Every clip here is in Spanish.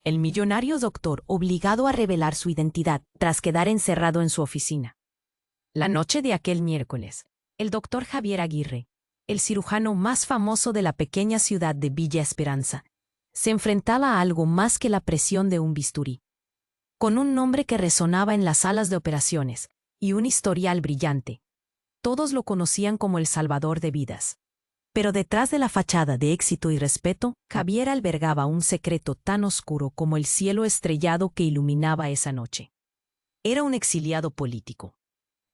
El millonario doctor obligado a revelar su identidad tras quedar encerrado en su oficina. La noche de aquel miércoles, el doctor Javier Aguirre, el cirujano más famoso de la pequeña ciudad de Villa Esperanza, se enfrentaba a algo más que la presión de un bisturí. Con un nombre que resonaba en las salas de operaciones y un historial brillante, todos lo conocían como el salvador de vidas. Pero detrás de la fachada de éxito y respeto, Javier albergaba un secreto tan oscuro como el cielo estrellado que iluminaba esa noche. Era un exiliado político,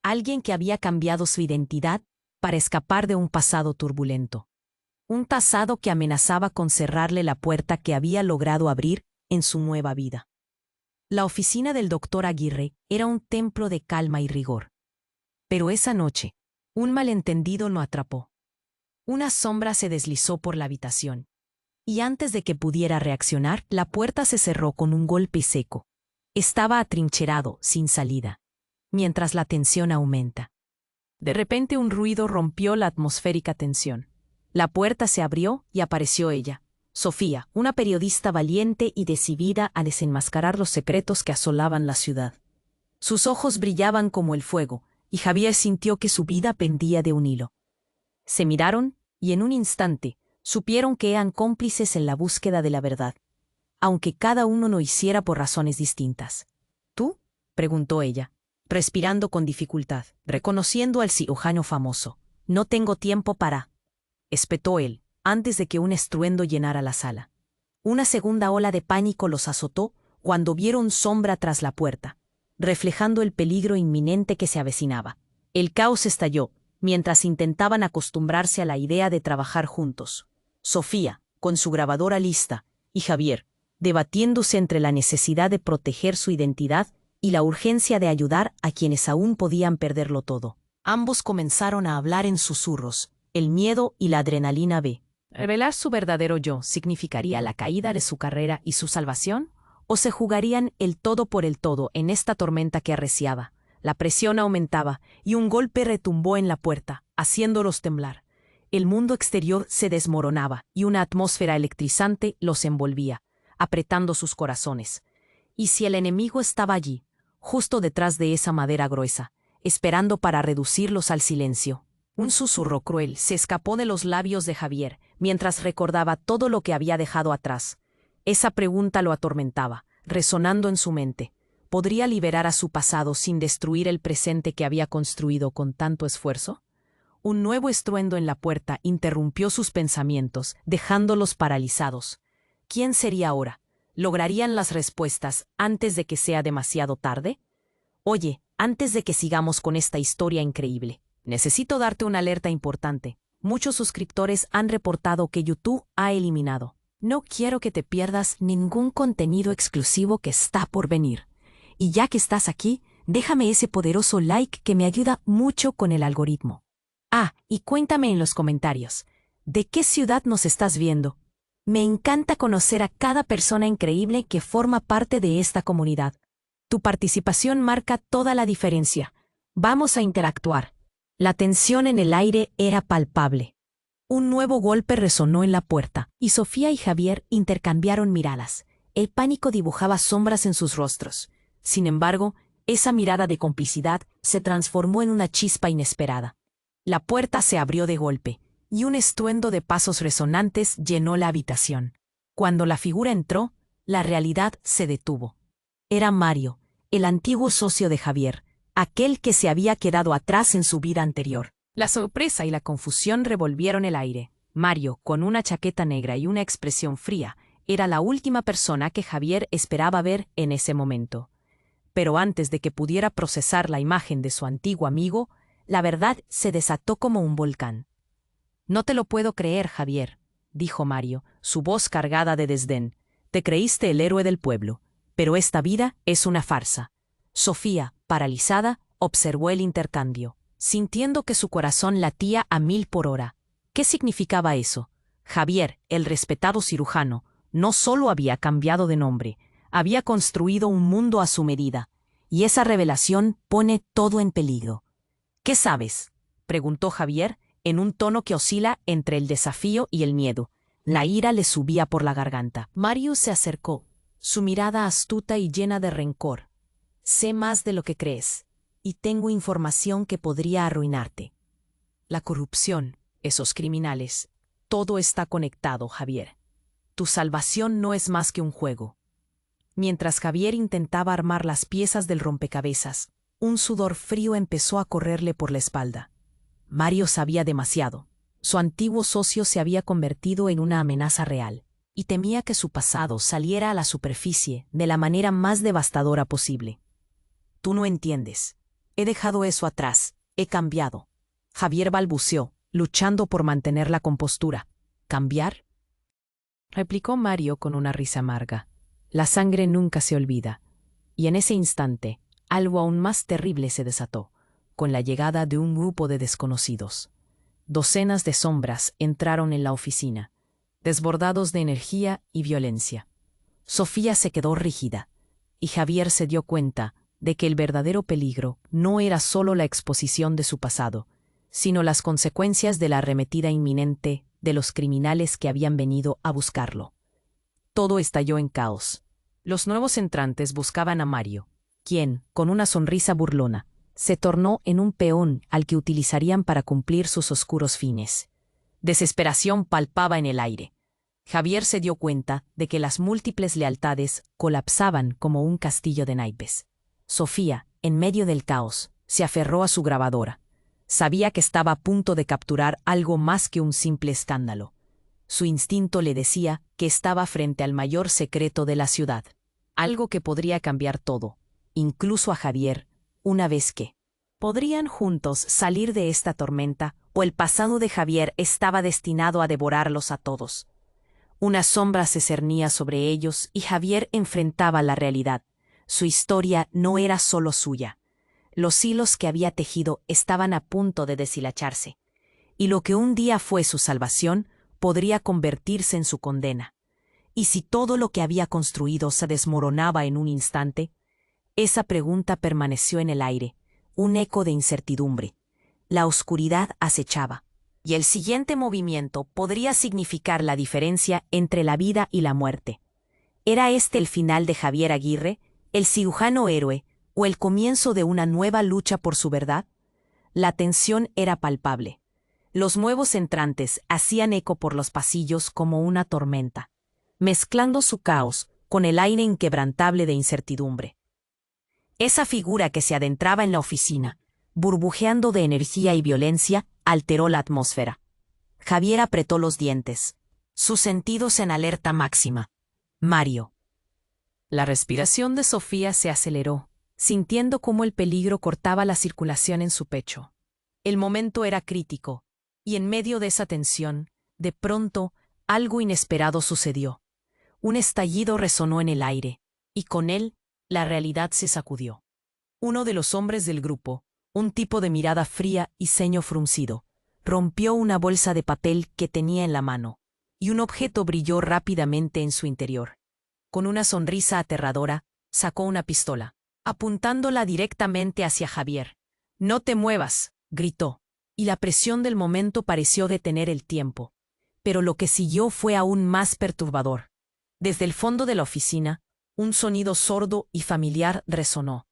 alguien que había cambiado su identidad para escapar de un pasado turbulento. Un pasado que amenazaba con cerrarle la puerta que había logrado abrir en su nueva vida. La oficina del doctor Aguirre era un templo de calma y rigor. Pero esa noche, un malentendido lo atrapó. Una sombra se deslizó por la habitación, y antes de que pudiera reaccionar, la puerta se cerró con un golpe seco. Estaba atrincherado, sin salida, mientras la tensión aumenta. De repente un ruido rompió la atmosférica tensión. La puerta se abrió y apareció ella, Sofía, una periodista valiente y decidida a desenmascarar los secretos que asolaban la ciudad. Sus ojos brillaban como el fuego, y Javier sintió que su vida pendía de un hilo. Se miraron, y en un instante, supieron que eran cómplices en la búsqueda de la verdad, aunque cada uno lo hiciera por razones distintas. ¿Tú? Preguntó ella, respirando con dificultad, reconociendo al cirujano famoso. No tengo tiempo para... espetó él, antes de que un estruendo llenara la sala. Una segunda ola de pánico los azotó cuando vieron sombra tras la puerta, reflejando el peligro inminente que se avecinaba. El caos estalló, mientras intentaban acostumbrarse a la idea de trabajar juntos. Sofía, con su grabadora lista, y Javier, debatiéndose entre la necesidad de proteger su identidad y la urgencia de ayudar a quienes aún podían perderlo todo. Ambos comenzaron a hablar en susurros. El miedo y la adrenalina B. ¿Revelar su verdadero yo significaría la caída de su carrera y su salvación? ¿O se jugarían el todo por el todo en esta tormenta que arreciaba? La presión aumentaba y un golpe retumbó en la puerta, haciéndolos temblar. El mundo exterior se desmoronaba y una atmósfera electrizante los envolvía, apretando sus corazones. ¿Y si el enemigo estaba allí, justo detrás de esa madera gruesa, esperando para reducirlos al silencio? Un susurro cruel se escapó de los labios de Javier mientras recordaba todo lo que había dejado atrás. Esa pregunta lo atormentaba, resonando en su mente. ¿Podría liberar a su pasado sin destruir el presente que había construido con tanto esfuerzo? Un nuevo estruendo en la puerta interrumpió sus pensamientos, dejándolos paralizados. ¿Quién sería ahora? ¿Lograrían las respuestas antes de que sea demasiado tarde? Oye, antes de que sigamos con esta historia increíble, necesito darte una alerta importante. Muchos suscriptores han reportado que YouTube ha eliminado. No quiero que te pierdas ningún contenido exclusivo que está por venir. Y ya que estás aquí, déjame ese poderoso like que me ayuda mucho con el algoritmo. Ah, y cuéntame en los comentarios, ¿de qué ciudad nos estás viendo? Me encanta conocer a cada persona increíble que forma parte de esta comunidad. Tu participación marca toda la diferencia. Vamos a interactuar. La tensión en el aire era palpable. Un nuevo golpe resonó en la puerta, y Sofía y Javier intercambiaron miradas. El pánico dibujaba sombras en sus rostros. Sin embargo, esa mirada de complicidad se transformó en una chispa inesperada. La puerta se abrió de golpe, y un estruendo de pasos resonantes llenó la habitación. Cuando la figura entró, la realidad se detuvo. Era Mario, el antiguo socio de Javier, aquel que se había quedado atrás en su vida anterior. La sorpresa y la confusión revolvieron el aire. Mario, con una chaqueta negra y una expresión fría, era la última persona que Javier esperaba ver en ese momento. Pero antes de que pudiera procesar la imagen de su antiguo amigo, la verdad se desató como un volcán. No te lo puedo creer, Javier, dijo Mario, su voz cargada de desdén. Te creíste el héroe del pueblo, pero esta vida es una farsa. Sofía, paralizada, observó el intercambio, sintiendo que su corazón latía a 1000 por hora. ¿Qué significaba eso? Javier, el respetado cirujano, no solo había cambiado de nombre, había construido un mundo a su medida, y esa revelación pone todo en peligro. ¿Qué sabes?, preguntó Javier, en un tono que oscila entre el desafío y el miedo. La ira le subía por la garganta. Mario se acercó, su mirada astuta y llena de rencor. Sé más de lo que crees, y tengo información que podría arruinarte. La corrupción, esos criminales, todo está conectado, Javier. Tu salvación no es más que un juego. Mientras Javier intentaba armar las piezas del rompecabezas, un sudor frío empezó a correrle por la espalda. Mario sabía demasiado. Su antiguo socio se había convertido en una amenaza real, y temía que su pasado saliera a la superficie de la manera más devastadora posible. Tú no entiendes. He dejado eso atrás. He cambiado. Javier balbuceó, luchando por mantener la compostura. ¿Cambiar? Replicó Mario con una risa amarga. La sangre nunca se olvida. Y en ese instante, algo aún más terrible se desató, con la llegada de un grupo de desconocidos. Docenas de sombras entraron en la oficina, desbordados de energía y violencia. Sofía se quedó rígida, y Javier se dio cuenta de que el verdadero peligro no era solo la exposición de su pasado, sino las consecuencias de la arremetida inminente de los criminales que habían venido a buscarlo. Todo estalló en caos. Los nuevos entrantes buscaban a Mario, quien, con una sonrisa burlona, se tornó en un peón al que utilizarían para cumplir sus oscuros fines. Desesperación palpaba en el aire. Javier se dio cuenta de que las múltiples lealtades colapsaban como un castillo de naipes. Sofía, en medio del caos, se aferró a su grabadora. Sabía que estaba a punto de capturar algo más que un simple escándalo. Su instinto le decía que estaba frente al mayor secreto de la ciudad, algo que podría cambiar todo, incluso a Javier, una vez que podrían juntos salir de esta tormenta, o el pasado de Javier estaba destinado a devorarlos a todos. Una sombra se cernía sobre ellos y Javier enfrentaba la realidad. Su historia no era solo suya. Los hilos que había tejido estaban a punto de deshilacharse, y lo que un día fue su salvación podría convertirse en su condena. ¿Y si todo lo que había construido se desmoronaba en un instante? Esa pregunta permaneció en el aire, un eco de incertidumbre. La oscuridad acechaba, y el siguiente movimiento podría significar la diferencia entre la vida y la muerte. ¿Era este el final de Javier Aguirre, el cirujano héroe, o el comienzo de una nueva lucha por su verdad? La tensión era palpable. Los nuevos entrantes hacían eco por los pasillos como una tormenta, mezclando su caos con el aire inquebrantable de incertidumbre. Esa figura que se adentraba en la oficina, burbujeando de energía y violencia, alteró la atmósfera. Javier apretó los dientes, sus sentidos en alerta máxima. Mario. La respiración de Sofía se aceleró, sintiendo cómo el peligro cortaba la circulación en su pecho. El momento era crítico, y en medio de esa tensión, de pronto, algo inesperado sucedió. Un estallido resonó en el aire, y con él, la realidad se sacudió. Uno de los hombres del grupo, un tipo de mirada fría y ceño fruncido, rompió una bolsa de papel que tenía en la mano, y un objeto brilló rápidamente en su interior. Con una sonrisa aterradora, sacó una pistola, apuntándola directamente hacia Javier. «No te muevas», gritó, y la presión del momento pareció detener el tiempo. Pero lo que siguió fue aún más perturbador. Desde el fondo de la oficina, un sonido sordo y familiar resonó.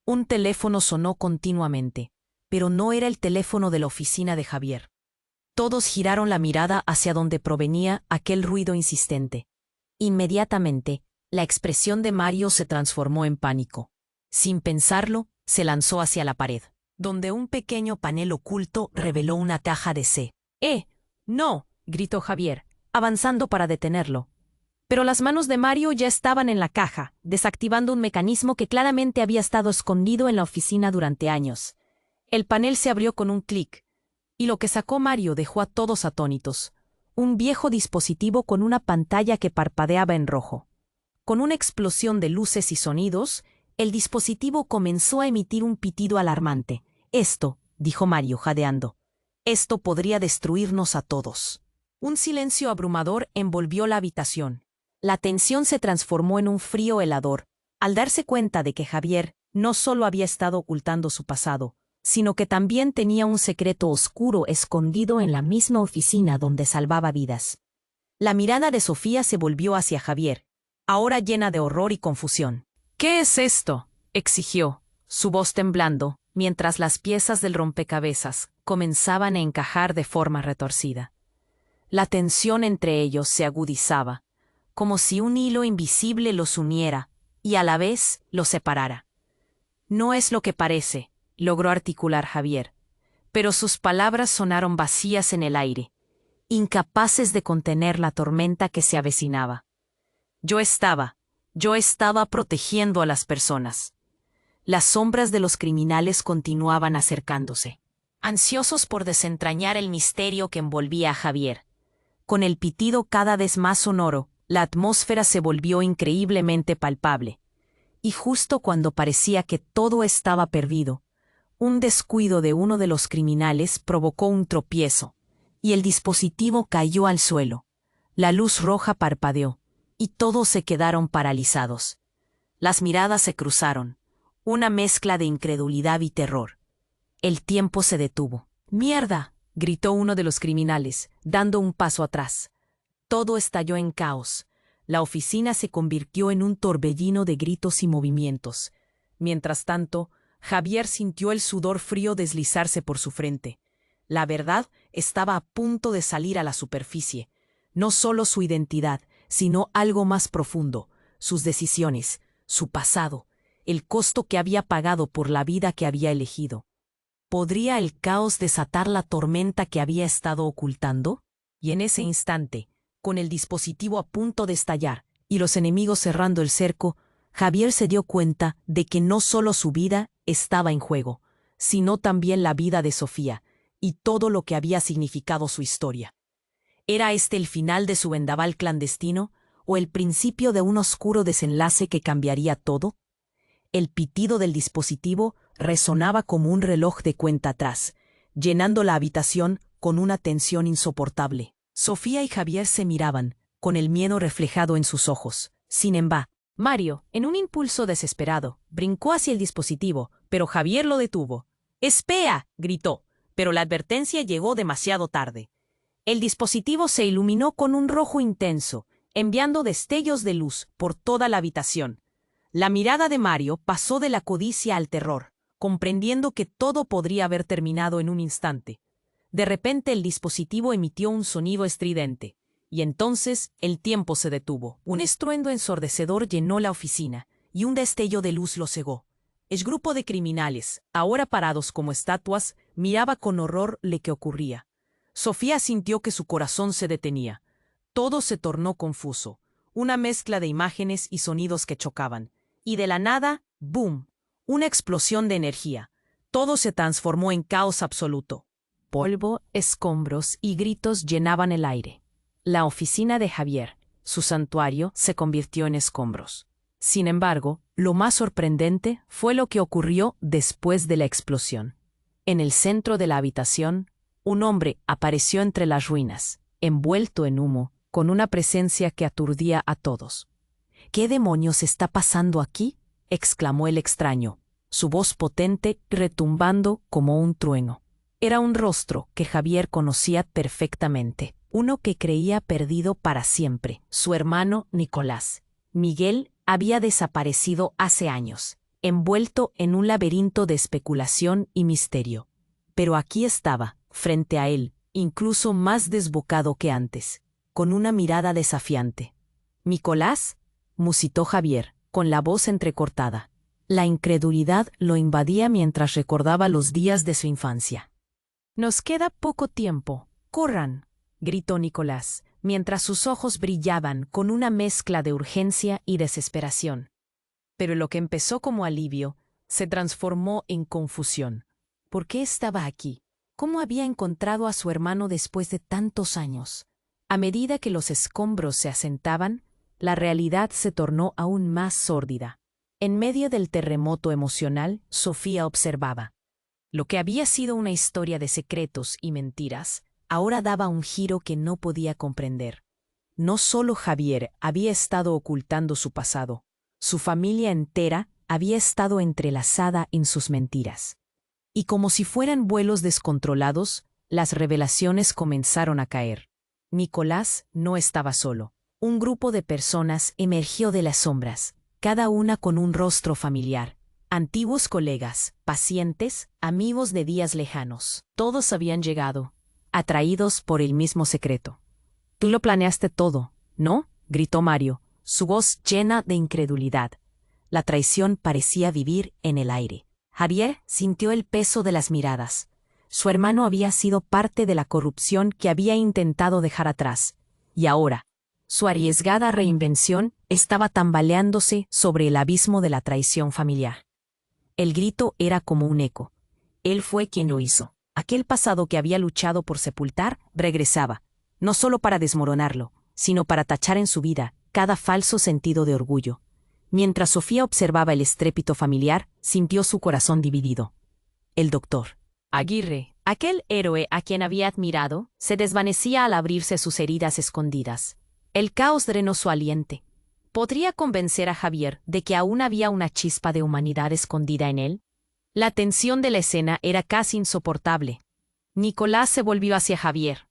Un teléfono sonó continuamente, pero no era el teléfono de la oficina de Javier. Todos giraron la mirada hacia donde provenía aquel ruido insistente. Inmediatamente, la expresión de Mario se transformó en pánico. Sin pensarlo, se lanzó hacia la pared, donde un pequeño panel oculto reveló una caja de C. ¡No!, gritó Javier, avanzando para detenerlo. Pero las manos de Mario ya estaban en la caja, desactivando un mecanismo que claramente había estado escondido en la oficina durante años. El panel se abrió con un clic, y lo que sacó Mario dejó a todos atónitos. Un viejo dispositivo con una pantalla que parpadeaba en rojo. Con una explosión de luces y sonidos, el dispositivo comenzó a emitir un pitido alarmante. «Esto», dijo Mario jadeando, «esto podría destruirnos a todos». Un silencio abrumador envolvió la habitación. La tensión se transformó en un frío helador, al darse cuenta de que Javier no solo había estado ocultando su pasado, sino que también tenía un secreto oscuro escondido en la misma oficina donde salvaba vidas. La mirada de Sofía se volvió hacia Javier, ahora llena de horror y confusión. «¿Qué es esto?», exigió, su voz temblando, mientras las piezas del rompecabezas comenzaban a encajar de forma retorcida. La tensión entre ellos se agudizaba, como si un hilo invisible los uniera y a la vez los separara. «No es lo que parece», logró articular Javier, pero sus palabras sonaron vacías en el aire, incapaces de contener la tormenta que se avecinaba. Yo estaba protegiendo a las personas. Las sombras de los criminales continuaban acercándose, ansiosos por desentrañar el misterio que envolvía a Javier. Con el pitido cada vez más sonoro, la atmósfera se volvió increíblemente palpable. Y justo cuando parecía que todo estaba perdido, un descuido de uno de los criminales provocó un tropiezo, y el dispositivo cayó al suelo. La luz roja parpadeó, y todos se quedaron paralizados. Las miradas se cruzaron, una mezcla de incredulidad y terror. El tiempo se detuvo. «¡Mierda!», gritó uno de los criminales, dando un paso atrás. Todo estalló en caos. La oficina se convirtió en un torbellino de gritos y movimientos. Mientras tanto, Javier sintió el sudor frío deslizarse por su frente. La verdad estaba a punto de salir a la superficie. No solo su identidad, sino algo más profundo, sus decisiones, su pasado, el costo que había pagado por la vida que había elegido. ¿Podría el caos desatar la tormenta que había estado ocultando? Y en ese instante, con el dispositivo a punto de estallar y los enemigos cerrando el cerco, Javier se dio cuenta de que no solo su vida estaba en juego, sino también la vida de Sofía y todo lo que había significado su historia. ¿Era este el final de su vendaval clandestino o el principio de un oscuro desenlace que cambiaría todo? El pitido del dispositivo resonaba como un reloj de cuenta atrás, llenando la habitación con una tensión insoportable. Sofía y Javier se miraban, con el miedo reflejado en sus ojos. Sin embargo, Mario, en un impulso desesperado, brincó hacia el dispositivo, pero Javier lo detuvo. «¡Espera!», gritó, pero la advertencia llegó demasiado tarde. El dispositivo se iluminó con un rojo intenso, enviando destellos de luz por toda la habitación. La mirada de Mario pasó de la codicia al terror, comprendiendo que todo podría haber terminado en un instante. De repente el dispositivo emitió un sonido estridente, y entonces el tiempo se detuvo. Un estruendo ensordecedor llenó la oficina, y un destello de luz lo cegó. El grupo de criminales, ahora parados como estatuas, miraba con horror lo que ocurría. Sofía sintió que su corazón se detenía. Todo se tornó confuso, una mezcla de imágenes y sonidos que chocaban. Y de la nada, ¡boom!, una explosión de energía. Todo se transformó en caos absoluto. Polvo, escombros y gritos llenaban el aire. La oficina de Javier, su santuario, se convirtió en escombros. Sin embargo, lo más sorprendente fue lo que ocurrió después de la explosión. En el centro de la habitación, un hombre apareció entre las ruinas, envuelto en humo, con una presencia que aturdía a todos. «¿Qué demonios está pasando aquí?», exclamó el extraño, su voz potente retumbando como un trueno. Era un rostro que Javier conocía perfectamente, uno que creía perdido para siempre, su hermano Nicolás. Miguel había desaparecido hace años, envuelto en un laberinto de especulación y misterio. Pero aquí estaba, frente a él, incluso más desbocado que antes, con una mirada desafiante. «¿Nicolás?», musitó Javier, con la voz entrecortada. La incredulidad lo invadía mientras recordaba los días de su infancia. «Nos queda poco tiempo. ¡Corran!», gritó Nicolás, mientras sus ojos brillaban con una mezcla de urgencia y desesperación. Pero lo que empezó como alivio se transformó en confusión. ¿Por qué estaba aquí? ¿Cómo había encontrado a su hermano después de tantos años? A medida que los escombros se asentaban, la realidad se tornó aún más sórdida. En medio del terremoto emocional, Sofía observaba. Lo que había sido una historia de secretos y mentiras, ahora daba un giro que no podía comprender. No solo Javier había estado ocultando su pasado, su familia entera había estado entrelazada en sus mentiras. Y como si fueran vuelos descontrolados, las revelaciones comenzaron a caer. Nicolás no estaba solo. Un grupo de personas emergió de las sombras, cada una con un rostro familiar. Antiguos colegas, pacientes, amigos de días lejanos. Todos habían llegado, atraídos por el mismo secreto. «Tú lo planeaste todo, ¿no?», gritó Mario, su voz llena de incredulidad. La traición parecía vivir en el aire. Javier sintió el peso de las miradas. Su hermano había sido parte de la corrupción que había intentado dejar atrás, y ahora, su arriesgada reinvención estaba tambaleándose sobre el abismo de la traición familiar. El grito era como un eco. Él fue quien lo hizo. Aquel pasado que había luchado por sepultar regresaba, no solo para desmoronarlo, sino para tachar en su vida cada falso sentido de orgullo. Mientras Sofía observaba el estrépito familiar, sintió su corazón dividido. El doctor Aguirre, aquel héroe a quien había admirado, se desvanecía al abrirse sus heridas escondidas. El caos drenó su aliento. ¿Podría convencer a Javier de que aún había una chispa de humanidad escondida en él? La tensión de la escena era casi insoportable. Nicolás se volvió hacia Javier.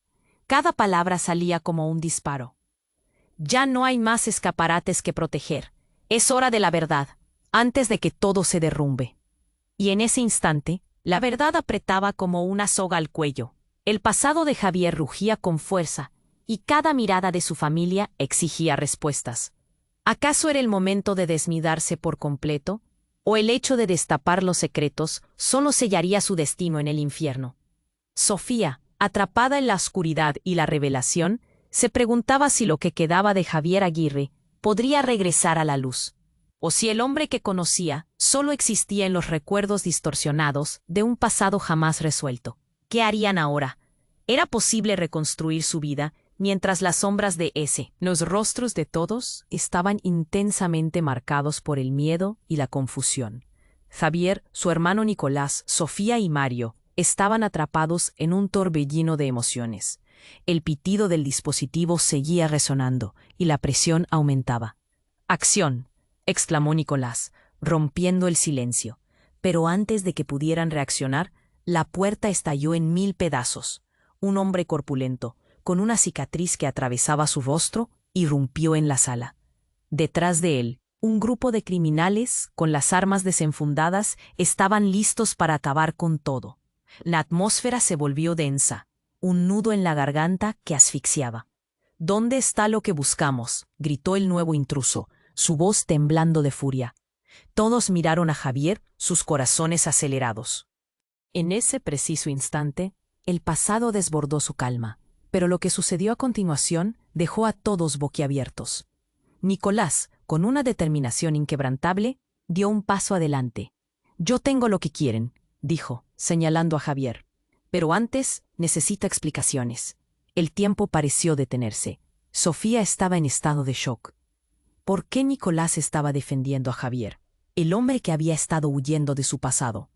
Cada palabra salía como un disparo. «Ya no hay más escaparates que proteger. Es hora de la verdad, antes de que todo se derrumbe». Y en ese instante, la verdad apretaba como una soga al cuello. El pasado de Javier rugía con fuerza, y cada mirada de su familia exigía respuestas. ¿Acaso era el momento de desnudarse por completo? ¿O el hecho de destapar los secretos solo sellaría su destino en el infierno? Sofía, atrapada en la oscuridad y la revelación, se preguntaba si lo que quedaba de Javier Aguirre podría regresar a la luz, o si el hombre que conocía solo existía en los recuerdos distorsionados de un pasado jamás resuelto. ¿Qué harían ahora? ¿Era posible reconstruir su vida mientras las sombras de los rostros de todos estaban intensamente marcados por el miedo y la confusión? Javier, su hermano Nicolás, Sofía y Mario estaban atrapados en un torbellino de emociones. El pitido del dispositivo seguía resonando y la presión aumentaba. «¡Acción!», exclamó Nicolás, rompiendo el silencio. Pero antes de que pudieran reaccionar, la puerta estalló en 1000 pedazos. Un hombre corpulento, con una cicatriz que atravesaba su rostro, irrumpió en la sala. Detrás de él, un grupo de criminales, con las armas desenfundadas, estaban listos para acabar con todo. La atmósfera se volvió densa, un nudo en la garganta que asfixiaba. «¿Dónde está lo que buscamos?», gritó el nuevo intruso, su voz temblando de furia. Todos miraron a Javier, sus corazones acelerados. En ese preciso instante, el pasado desbordó su calma, pero lo que sucedió a continuación dejó a todos boquiabiertos. Nicolás, con una determinación inquebrantable, dio un paso adelante. «Yo tengo lo que quieren», dijo, señalando a Javier. «Pero antes necesita explicaciones». El tiempo pareció detenerse. Sofía estaba en estado de shock. ¿Por qué Nicolás estaba defendiendo a Javier, el hombre que había estado huyendo de su pasado?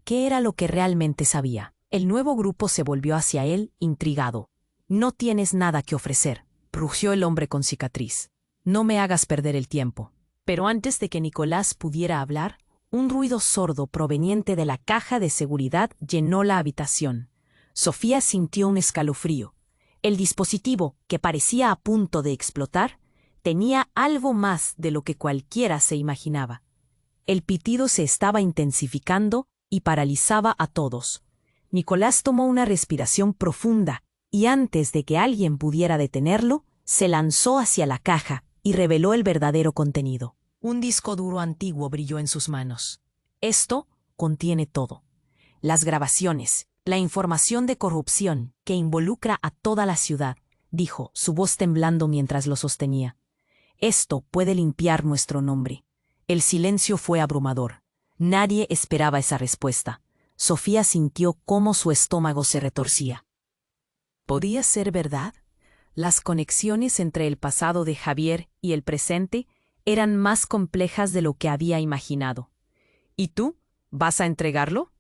¿Qué era lo que realmente sabía? El nuevo grupo se volvió hacia él, intrigado. «No tienes nada que ofrecer», rugió el hombre con cicatriz. «No me hagas perder el tiempo». Pero antes de que Nicolás pudiera hablar, un ruido sordo proveniente de la caja de seguridad llenó la habitación. Sofía sintió un escalofrío. El dispositivo, que parecía a punto de explotar, tenía algo más de lo que cualquiera se imaginaba. El pitido se estaba intensificando y paralizaba a todos. Nicolás tomó una respiración profunda y antes de que alguien pudiera detenerlo, se lanzó hacia la caja y reveló el verdadero contenido. Un disco duro antiguo brilló en sus manos. «Esto contiene todo. Las grabaciones, la información de corrupción que involucra a toda la ciudad», dijo, su voz temblando mientras lo sostenía. «Esto puede limpiar nuestro nombre». El silencio fue abrumador. Nadie esperaba esa respuesta. Sofía sintió cómo su estómago se retorcía. ¿Podía ser verdad? Las conexiones entre el pasado de Javier y el presente eran más complejas de lo que había imaginado. «¿Y tú? ¿Vas a entregarlo?»,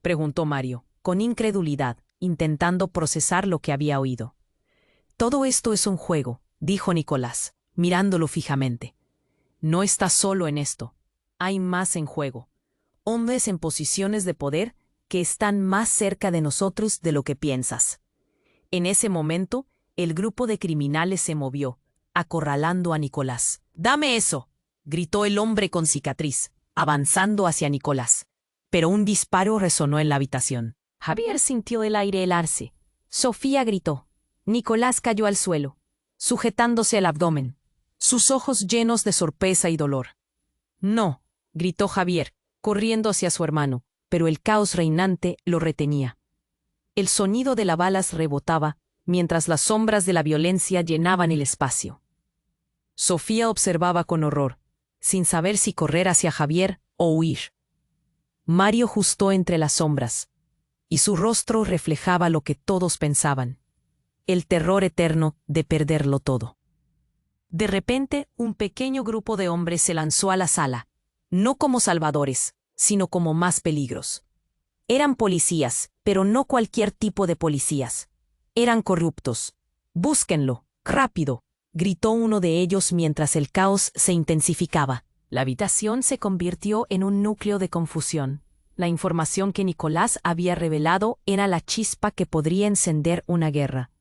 preguntó Mario, con incredulidad, intentando procesar lo que había oído. «Todo esto es un juego», dijo Nicolás, mirándolo fijamente. «No estás solo en esto. Hay más en juego. Hombres en posiciones de poder que están más cerca de nosotros de lo que piensas». En ese momento, el grupo de criminales se movió, acorralando a Nicolás. «¡Dame eso!», gritó el hombre con cicatriz, avanzando hacia Nicolás. Pero un disparo resonó en la habitación. Javier sintió el aire helarse. Sofía gritó. Nicolás cayó al suelo, sujetándose el abdomen, sus ojos llenos de sorpresa y dolor. «No», gritó Javier, corriendo hacia su hermano, pero el caos reinante lo retenía. El sonido de las balas rebotaba, mientras las sombras de la violencia llenaban el espacio. Sofía observaba con horror, sin saber si correr hacia Javier o huir. Mario justó entre las sombras, y su rostro reflejaba lo que todos pensaban: el terror eterno de perderlo todo. De repente, un pequeño grupo de hombres se lanzó a la sala, no como salvadores, sino como más peligros. Eran policías, pero no cualquier tipo de policías. Eran corruptos. «Búsquenlo, rápido», gritó uno de ellos mientras el caos se intensificaba. La habitación se convirtió en un núcleo de confusión. La información que Nicolás había revelado era la chispa que podría encender una guerra.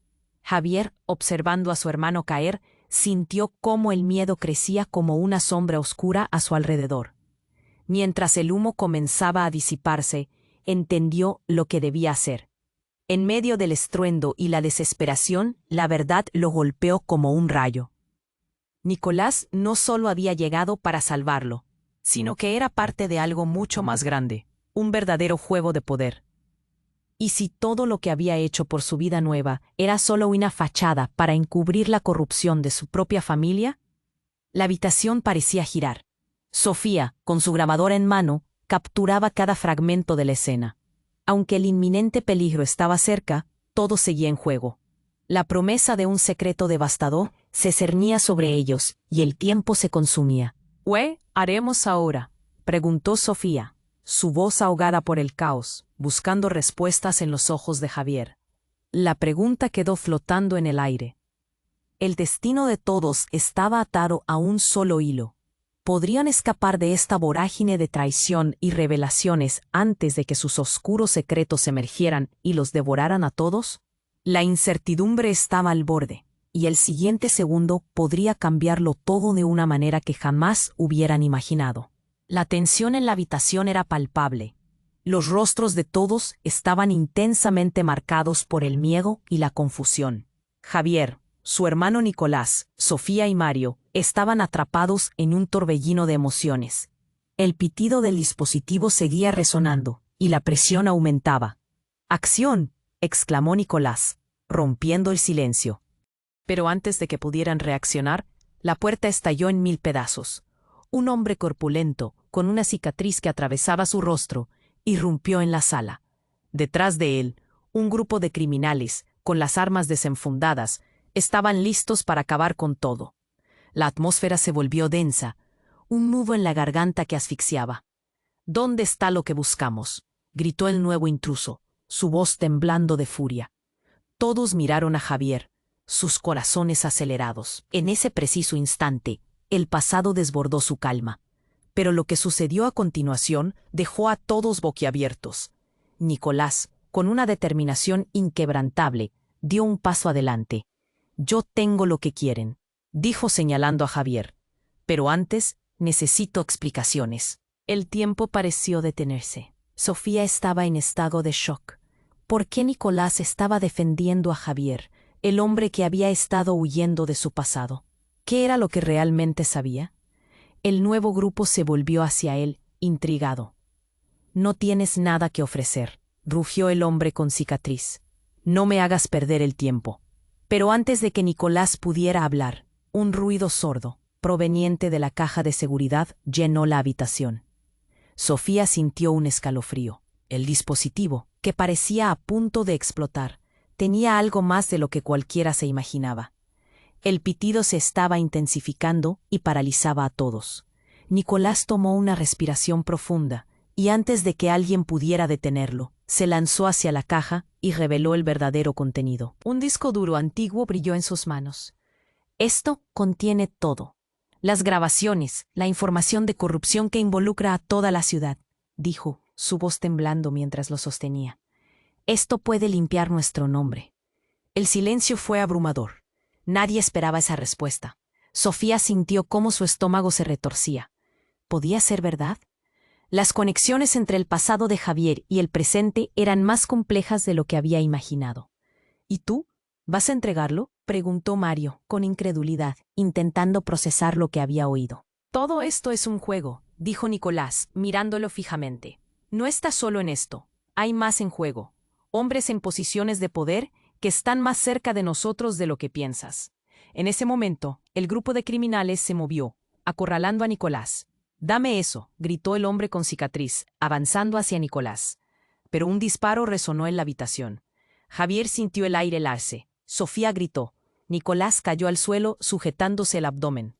Javier, observando a su hermano caer, sintió cómo el miedo crecía como una sombra oscura a su alrededor. Mientras el humo comenzaba a disiparse, entendió lo que debía hacer. En medio del estruendo y la desesperación, la verdad lo golpeó como un rayo. Nicolás no solo había llegado para salvarlo, sino que era parte de algo mucho más grande, un verdadero juego de poder. ¿Y si todo lo que había hecho por su vida nueva era solo una fachada para encubrir la corrupción de su propia familia? La habitación parecía girar. Sofía, con su grabadora en mano, capturaba cada fragmento de la escena. Aunque el inminente peligro estaba cerca, todo seguía en juego. La promesa de un secreto devastador se cernía sobre ellos, y el tiempo se consumía. «¿Qué haremos ahora?», preguntó Sofía, su voz ahogada por el caos, buscando respuestas en los ojos de Javier. La pregunta quedó flotando en el aire. El destino de todos estaba atado a un solo hilo. ¿Podrían escapar de esta vorágine de traición y revelaciones antes de que sus oscuros secretos emergieran y los devoraran a todos? La incertidumbre estaba al borde, y el siguiente segundo podría cambiarlo todo de una manera que jamás hubieran imaginado. La tensión en la habitación era palpable. Los rostros de todos estaban intensamente marcados por el miedo y la confusión. Javier, su hermano Nicolás, Sofía y Mario estaban atrapados en un torbellino de emociones. El pitido del dispositivo seguía resonando, y la presión aumentaba. «¡Acción!», exclamó Nicolás, rompiendo el silencio. Pero antes de que pudieran reaccionar, la puerta estalló en 1000 pedazos. Un hombre corpulento, con una cicatriz que atravesaba su rostro, irrumpió en la sala. Detrás de él, un grupo de criminales, con las armas desenfundadas, estaban listos para acabar con todo. La atmósfera se volvió densa, un nudo en la garganta que asfixiaba. «¿Dónde está lo que buscamos?», gritó el nuevo intruso, su voz temblando de furia. Todos miraron a Javier, sus corazones acelerados. En ese preciso instante, el pasado desbordó su calma. Pero lo que sucedió a continuación dejó a todos boquiabiertos. Nicolás, con una determinación inquebrantable, dio un paso adelante. «Yo tengo lo que quieren», dijo señalando a Javier. «Pero antes necesito explicaciones». El tiempo pareció detenerse. Sofía estaba en estado de shock. ¿Por qué Nicolás estaba defendiendo a Javier, el hombre que había estado huyendo de su pasado? ¿Qué era lo que realmente sabía? El nuevo grupo se volvió hacia él, intrigado. «No tienes nada que ofrecer», rugió el hombre con cicatriz. «No me hagas perder el tiempo». Pero antes de que Nicolás pudiera hablar, un ruido sordo, proveniente de la caja de seguridad, llenó la habitación. Sofía sintió un escalofrío. El dispositivo, que parecía a punto de explotar, tenía algo más de lo que cualquiera se imaginaba. El pitido se estaba intensificando y paralizaba a todos. Nicolás tomó una respiración profunda, y antes de que alguien pudiera detenerlo, se lanzó hacia la caja y reveló el verdadero contenido. Un disco duro antiguo brilló en sus manos. «Esto contiene todo. Las grabaciones, la información de corrupción que involucra a toda la ciudad», dijo, su voz temblando mientras lo sostenía. «Esto puede limpiar nuestro nombre». El silencio fue abrumador. Nadie esperaba esa respuesta. Sofía sintió cómo su estómago se retorcía. ¿Podía ser verdad? Las conexiones entre el pasado de Javier y el presente eran más complejas de lo que había imaginado. ¿Y tú? ¿Vas a entregarlo?, preguntó Mario, con incredulidad, intentando procesar lo que había oído. Todo esto es un juego, dijo Nicolás, mirándolo fijamente. No está solo en esto. Hay más en juego. Hombres en posiciones de poder que están más cerca de nosotros de lo que piensas. En ese momento, el grupo de criminales se movió, acorralando a Nicolás. «Dame eso», gritó el hombre con cicatriz, avanzando hacia Nicolás. Pero un disparo resonó en la habitación. Javier sintió el aire helarse. Sofía gritó. Nicolás cayó al suelo sujetándose el abdomen,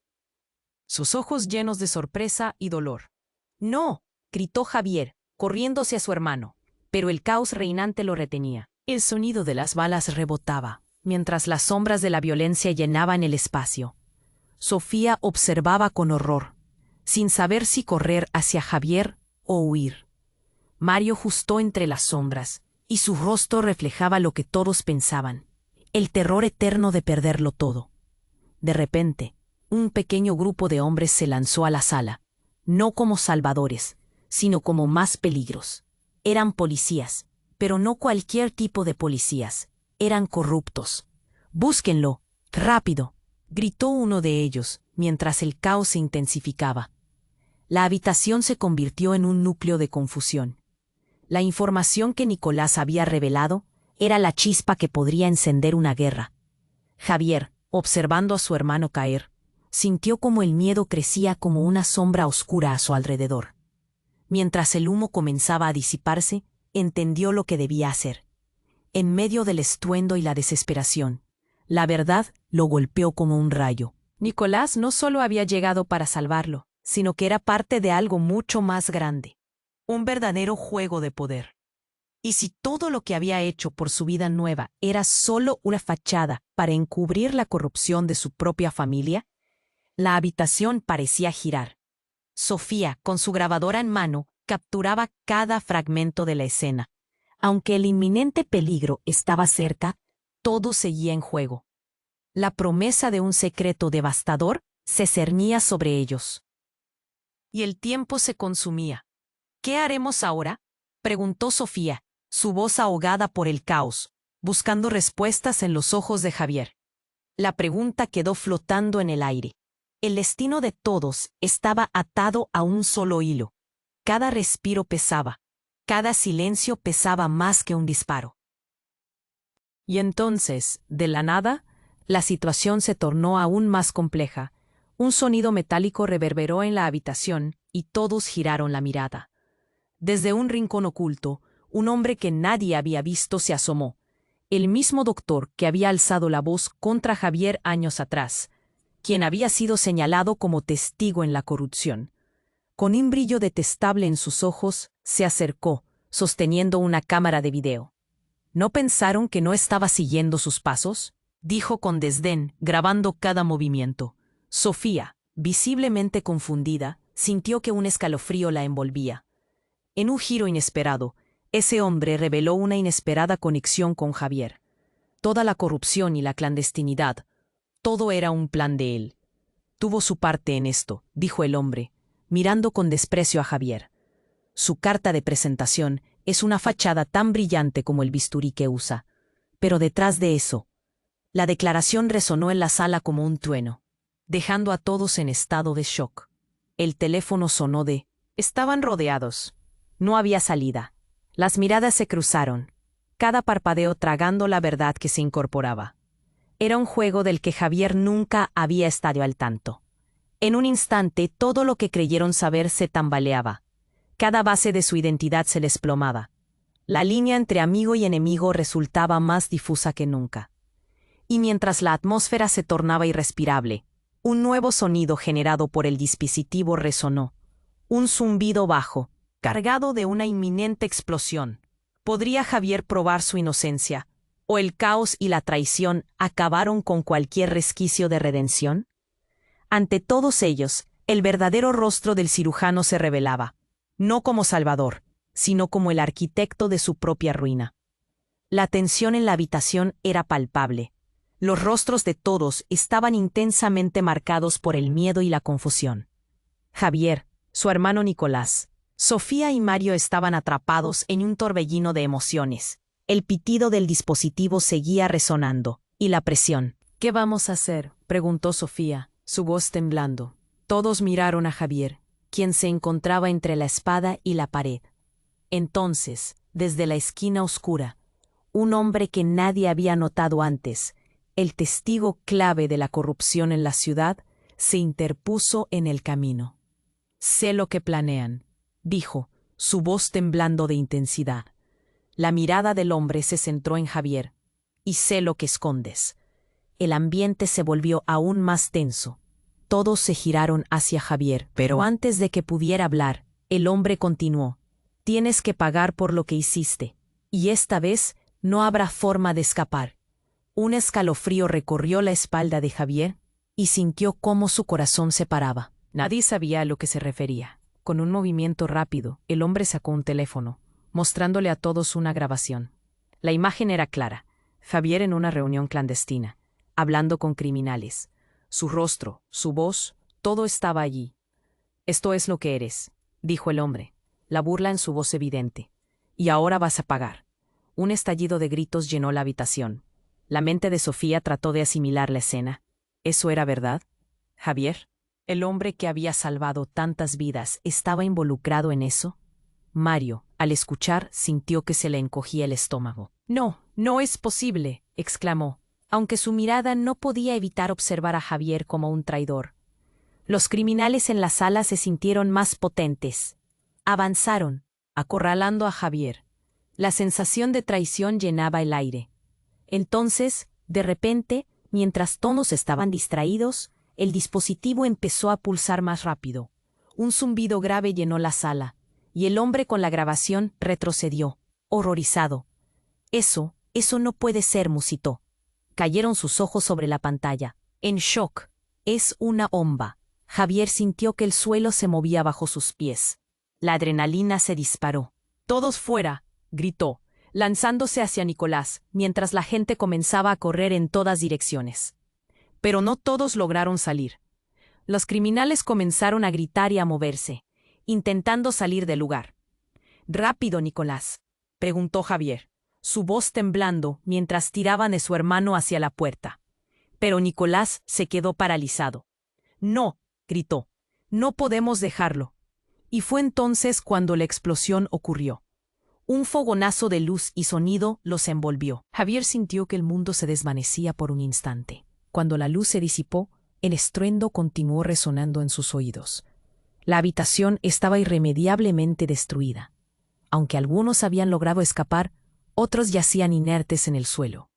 sus ojos llenos de sorpresa y dolor. «¡No!», gritó Javier, corriendo hacia su hermano. Pero el caos reinante lo retenía. El sonido de las balas rebotaba, mientras las sombras de la violencia llenaban el espacio. Sofía observaba con horror, sin saber si correr hacia Javier o huir. Mario justo entre las sombras, y su rostro reflejaba lo que todos pensaban, el terror eterno de perderlo todo. De repente, un pequeño grupo de hombres se lanzó a la sala, no como salvadores, sino como más peligros. Eran policías, pero no cualquier tipo de policías, eran corruptos. «Búsquenlo, rápido», gritó uno de ellos, mientras el caos se intensificaba. La habitación se convirtió en un núcleo de confusión. La información que Nicolás había revelado era la chispa que podría encender una guerra. Javier, observando a su hermano caer, sintió como el miedo crecía como una sombra oscura a su alrededor. Mientras el humo comenzaba a disiparse, entendió lo que debía hacer. En medio del estruendo y la desesperación, la verdad lo golpeó como un rayo. Nicolás no solo había llegado para salvarlo, sino que era parte de algo mucho más grande. Un verdadero juego de poder. ¿Y si todo lo que había hecho por su vida nueva era solo una fachada para encubrir la corrupción de su propia familia? La habitación parecía girar. Sofía, con su grabadora en mano, capturaba cada fragmento de la escena. Aunque el inminente peligro estaba cerca, todo seguía en juego. La promesa de un secreto devastador se cernía sobre ellos. Y el tiempo se consumía. «¿Qué haremos ahora?», preguntó Sofía, su voz ahogada por el caos, buscando respuestas en los ojos de Javier. La pregunta quedó flotando en el aire. El destino de todos estaba atado a un solo hilo. Cada respiro pesaba. Cada silencio pesaba más que un disparo. Y entonces, de la nada, la situación se tornó aún más compleja. Un sonido metálico reverberó en la habitación y todos giraron la mirada. Desde un rincón oculto, un hombre que nadie había visto se asomó. El mismo doctor que había alzado la voz contra Javier años atrás, quien había sido señalado como testigo en la corrupción. Con un brillo detestable en sus ojos, se acercó, sosteniendo una cámara de video. «¿No pensaron que no estaba siguiendo sus pasos?», dijo con desdén, grabando cada movimiento. Sofía, visiblemente confundida, sintió que un escalofrío la envolvía. En un giro inesperado, ese hombre reveló una inesperada conexión con Javier. Toda la corrupción y la clandestinidad, todo era un plan de él. «Tuvo su parte en esto», dijo el hombre, mirando con desprecio a Javier. «Su carta de presentación es una fachada tan brillante como el bisturí que usa. Pero detrás de eso...». La declaración resonó en la sala como un trueno, dejando a todos en estado de shock. El teléfono sonó Estaban rodeados. No había salida. Las miradas se cruzaron, cada parpadeo tragando la verdad que se incorporaba. Era un juego del que Javier nunca había estado al tanto. En un instante todo lo que creyeron saber se tambaleaba. Cada base de su identidad se desplomaba. La línea entre amigo y enemigo resultaba más difusa que nunca. Y mientras la atmósfera se tornaba irrespirable, un nuevo sonido generado por el dispositivo resonó. Un zumbido bajo, cargado de una inminente explosión. ¿Podría Javier probar su inocencia? ¿O el caos y la traición acabaron con cualquier resquicio de redención? Ante todos ellos, el verdadero rostro del cirujano se revelaba, no como salvador, sino como el arquitecto de su propia ruina. La tensión en la habitación era palpable. Los rostros de todos estaban intensamente marcados por el miedo y la confusión. Javier, su hermano Nicolás, Sofía y Mario estaban atrapados en un torbellino de emociones. El pitido del dispositivo seguía resonando, y la presión. «¿Qué vamos a hacer?», preguntó Sofía, su voz temblando. Todos miraron a Javier, quien se encontraba entre la espada y la pared. Entonces, desde la esquina oscura, un hombre que nadie había notado antes, el testigo clave de la corrupción en la ciudad, se interpuso en el camino. «Sé lo que planean», dijo, su voz temblando de intensidad. La mirada del hombre se centró en Javier. «Y sé lo que escondes». El ambiente se volvió aún más tenso. Todos se giraron hacia Javier, pero antes de que pudiera hablar, el hombre continuó. «Tienes que pagar por lo que hiciste, y esta vez no habrá forma de escapar». Un escalofrío recorrió la espalda de Javier y sintió cómo su corazón se paraba. Nadie sabía a lo que se refería. Con un movimiento rápido, el hombre sacó un teléfono, mostrándole a todos una grabación. La imagen era clara. Javier en una reunión clandestina, hablando con criminales. Su rostro, su voz, todo estaba allí. «Esto es lo que eres», dijo el hombre, la burla en su voz evidente. «Y ahora vas a pagar». Un estallido de gritos llenó la habitación. La mente de Sofía trató de asimilar la escena. ¿Eso era verdad? ¿Javier, el hombre que había salvado tantas vidas, estaba involucrado en eso? Mario, al escuchar, sintió que se le encogía el estómago. «No, no es posible», exclamó, aunque su mirada no podía evitar observar a Javier como un traidor. Los criminales en la sala se sintieron más potentes. Avanzaron, acorralando a Javier. La sensación de traición llenaba el aire. Entonces, de repente, mientras todos estaban distraídos, el dispositivo empezó a pulsar más rápido. Un zumbido grave llenó la sala, y el hombre con la grabación retrocedió, horrorizado. Eso no puede ser», musitó. Cayeron sus ojos sobre la pantalla. En shock. «Es una bomba». Javier sintió que el suelo se movía bajo sus pies. La adrenalina se disparó. «Todos fuera», gritó, lanzándose hacia Nicolás, mientras la gente comenzaba a correr en todas direcciones. Pero no todos lograron salir. Los criminales comenzaron a gritar y a moverse, intentando salir del lugar. «Rápido, Nicolás», preguntó Javier, su voz temblando mientras tiraban de su hermano hacia la puerta. Pero Nicolás se quedó paralizado. «No», gritó, «no podemos dejarlo». Y fue entonces cuando la explosión ocurrió. Un fogonazo de luz y sonido los envolvió. Javier sintió que el mundo se desvanecía por un instante. Cuando la luz se disipó, el estruendo continuó resonando en sus oídos. La habitación estaba irremediablemente destruida. Aunque algunos habían logrado escapar, otros yacían inertes en el suelo.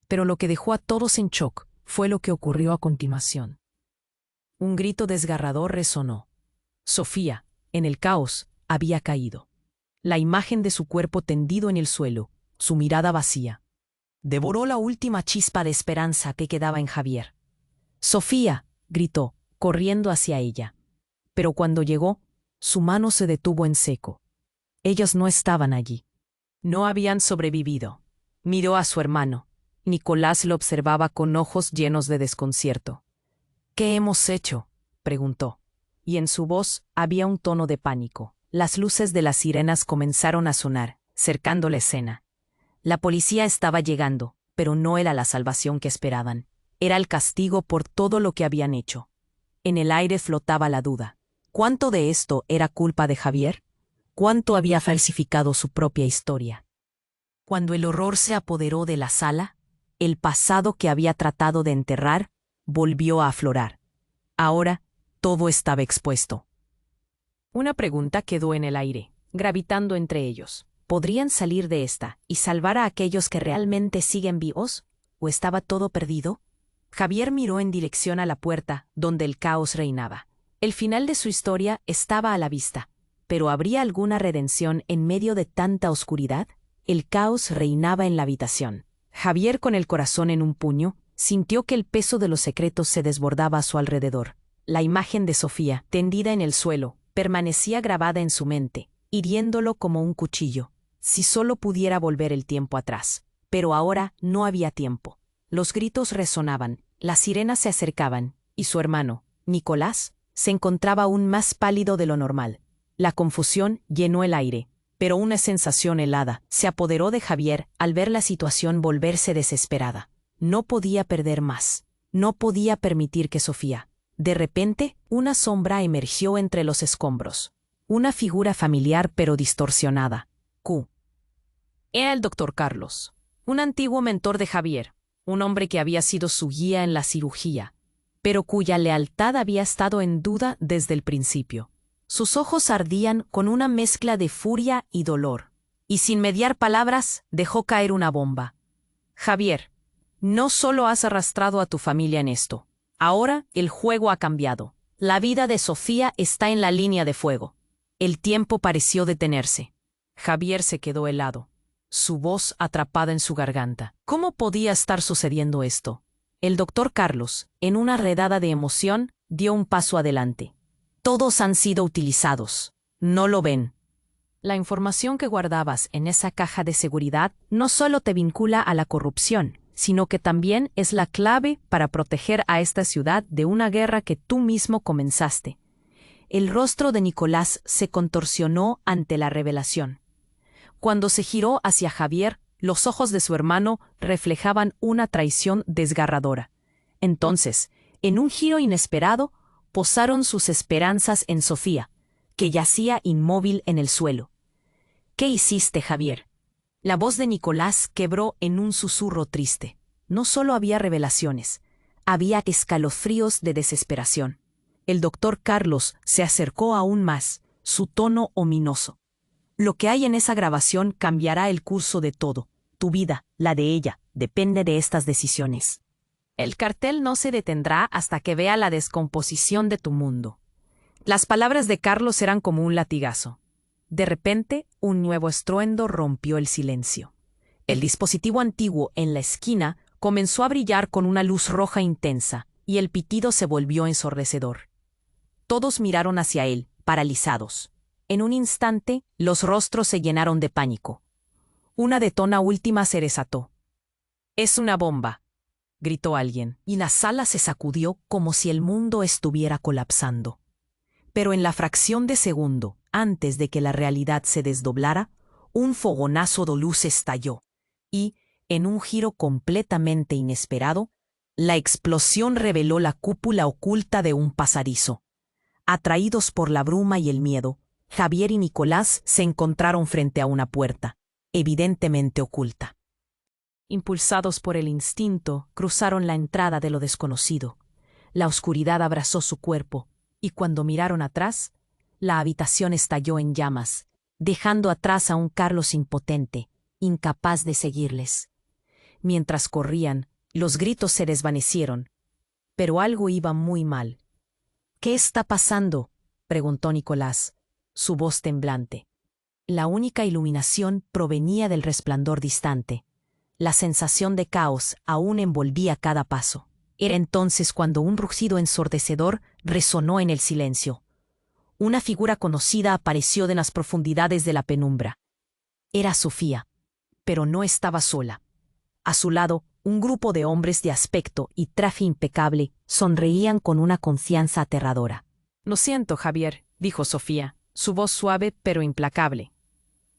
Pero lo que dejó a todos en shock fue lo que ocurrió a continuación. Un grito desgarrador resonó. Sofía, en el caos, había caído. La imagen de su cuerpo tendido en el suelo, su mirada vacía, devoró la última chispa de esperanza que quedaba en Javier. «Sofía», gritó, corriendo hacia ella. Pero cuando llegó, su mano se detuvo en seco. Ellos no estaban allí. No habían sobrevivido. Miró a su hermano. Nicolás lo observaba con ojos llenos de desconcierto. «¿Qué hemos hecho?», preguntó. Y en su voz había un tono de pánico. Las luces de las sirenas comenzaron a sonar, cercando la escena. La policía estaba llegando, pero no era la salvación que esperaban. Era el castigo por todo lo que habían hecho. En el aire flotaba la duda. ¿Cuánto de esto era culpa de Javier? ¿Cuánto había falsificado su propia historia? Cuando el horror se apoderó de la sala, el pasado que había tratado de enterrar volvió a aflorar. Ahora todo estaba expuesto. Una pregunta quedó en el aire, gravitando entre ellos. ¿Podrían salir de esta y salvar a aquellos que realmente siguen vivos? ¿O estaba todo perdido? Javier miró en dirección a la puerta, donde el caos reinaba. El final de su historia estaba a la vista, pero ¿habría alguna redención en medio de tanta oscuridad? El caos reinaba en la habitación. Javier, con el corazón en un puño, sintió que el peso de los secretos se desbordaba a su alrededor. La imagen de Sofía, tendida en el suelo, permanecía grabada en su mente, hiriéndolo como un cuchillo. Si solo pudiera volver el tiempo atrás. Pero ahora no había tiempo. Los gritos resonaban, las sirenas se acercaban, y su hermano, Nicolás, se encontraba aún más pálido de lo normal. La confusión llenó el aire, pero una sensación helada se apoderó de Javier al ver la situación volverse desesperada. No podía perder más. No podía permitir que Sofía. De repente, una sombra emergió entre los escombros. Una figura familiar pero distorsionada. Q. Era el doctor Carlos, un antiguo mentor de Javier, un hombre que había sido su guía en la cirugía, pero cuya lealtad había estado en duda desde el principio. Sus ojos ardían con una mezcla de furia y dolor, y sin mediar palabras dejó caer una bomba. Javier, no solo has arrastrado a tu familia en esto. Ahora el juego ha cambiado. La vida de Sofía está en la línea de fuego. El tiempo pareció detenerse. Javier se quedó helado, su voz atrapada en su garganta. ¿Cómo podía estar sucediendo esto? El doctor Carlos, en una redada de emoción, dio un paso adelante. Todos han sido utilizados. ¿No lo ven? La información que guardabas en esa caja de seguridad no solo te vincula a la corrupción, sino que también es la clave para proteger a esta ciudad de una guerra que tú mismo comenzaste. El rostro de Nicolás se contorsionó ante la revelación. Cuando se giró hacia Javier, los ojos de su hermano reflejaban una traición desgarradora. Entonces, en un giro inesperado, posaron sus esperanzas en Sofía, que yacía inmóvil en el suelo. ¿Qué hiciste, Javier? La voz de Nicolás quebró en un susurro triste. No solo había revelaciones, había escalofríos de desesperación. El doctor Carlos se acercó aún más, su tono ominoso. Lo que hay en esa grabación cambiará el curso de todo. Tu vida, la de ella, depende de estas decisiones. El cartel no se detendrá hasta que vea la descomposición de tu mundo. Las palabras de Carlos eran como un latigazo. De repente, un nuevo estruendo rompió el silencio. El dispositivo antiguo en la esquina comenzó a brillar con una luz roja intensa, y el pitido se volvió ensordecedor. Todos miraron hacia él, paralizados. En un instante, los rostros se llenaron de pánico. Una detona última se desató. «Es una bomba», gritó alguien, y la sala se sacudió como si el mundo estuviera colapsando. Pero en la fracción de segundo, antes de que la realidad se desdoblara, un fogonazo de luz estalló, y, en un giro completamente inesperado, la explosión reveló la cúpula oculta de un pasadizo. Atraídos por la bruma y el miedo, Javier y Nicolás se encontraron frente a una puerta, evidentemente oculta. Impulsados por el instinto, cruzaron la entrada de lo desconocido. La oscuridad abrazó su cuerpo, y cuando miraron atrás, la habitación estalló en llamas, dejando atrás a un Carlos impotente, incapaz de seguirles. Mientras corrían, los gritos se desvanecieron, pero algo iba muy mal. «¿Qué está pasando?», preguntó Nicolás, su voz temblante. La única iluminación provenía del resplandor distante. La sensación de caos aún envolvía cada paso. Era entonces cuando un rugido ensordecedor resonó en el silencio. Una figura conocida apareció de las profundidades de la penumbra. Era Sofía, pero no estaba sola. A su lado, un grupo de hombres de aspecto y traje impecable sonreían con una confianza aterradora. «Lo siento, Javier», dijo Sofía, su voz suave pero implacable.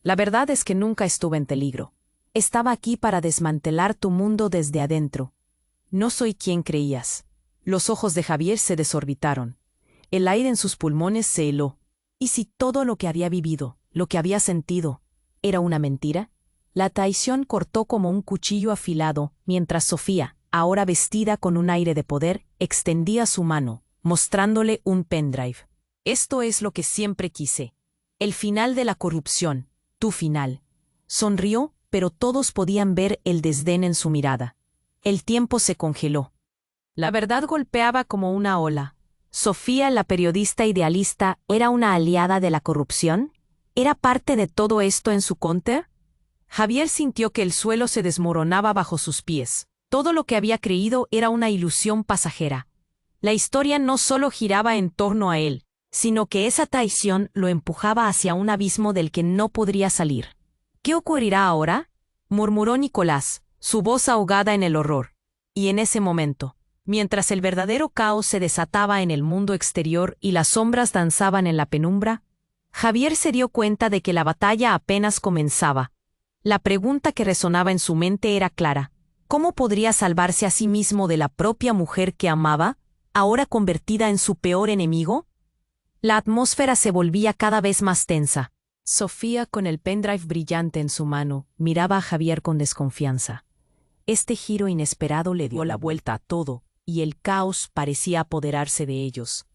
«La verdad es que nunca estuve en peligro. Estaba aquí para desmantelar tu mundo desde adentro. No soy quien creías». Los ojos de Javier se desorbitaron. El aire en sus pulmones se heló. ¿Y si todo lo que había vivido, lo que había sentido, era una mentira? La traición cortó como un cuchillo afilado, mientras Sofía, ahora vestida con un aire de poder, extendía su mano, mostrándole un pendrive. «Esto es lo que siempre quise. El final de la corrupción, tu final». Sonrió, pero todos podían ver el desdén en su mirada. El tiempo se congeló. La verdad golpeaba como una ola. ¿Sofía, la periodista idealista, era una aliada de la corrupción? ¿Era parte de todo esto en su contra? Javier sintió que el suelo se desmoronaba bajo sus pies. Todo lo que había creído era una ilusión pasajera. La historia no solo giraba en torno a él, sino que esa traición lo empujaba hacia un abismo del que no podría salir. «¿Qué ocurrirá ahora?», murmuró Nicolás, su voz ahogada en el horror. Y en ese momento, mientras el verdadero caos se desataba en el mundo exterior y las sombras danzaban en la penumbra, Javier se dio cuenta de que la batalla apenas comenzaba. La pregunta que resonaba en su mente era clara: ¿cómo podría salvarse a sí mismo de la propia mujer que amaba, ahora convertida en su peor enemigo? La atmósfera se volvía cada vez más tensa. Sofía, con el pendrive brillante en su mano, miraba a Javier con desconfianza. Este giro inesperado le dio la vuelta a todo, y el caos parecía apoderarse de ellos.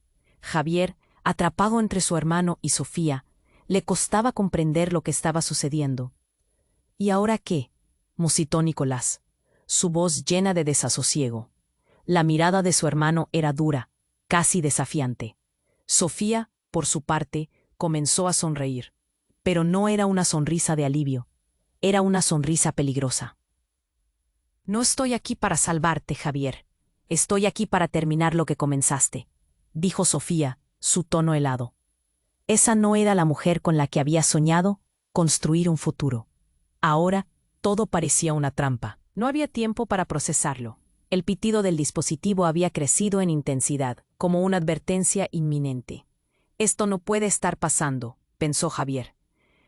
Javier, atrapado entre su hermano y Sofía, le costaba comprender lo que estaba sucediendo. ¿Y ahora qué?, musitó Nicolás, su voz llena de desasosiego. La mirada de su hermano era dura, casi desafiante. Sofía, por su parte, comenzó a sonreír. Pero no era una sonrisa de alivio, era una sonrisa peligrosa. No estoy aquí para salvarte, Javier. Estoy aquí para terminar lo que comenzaste, dijo Sofía, su tono helado. Esa no era la mujer con la que había soñado construir un futuro. Ahora, todo parecía una trampa. No había tiempo para procesarlo. El pitido del dispositivo había crecido en intensidad, como una advertencia inminente. Esto no puede estar pasando, pensó Javier.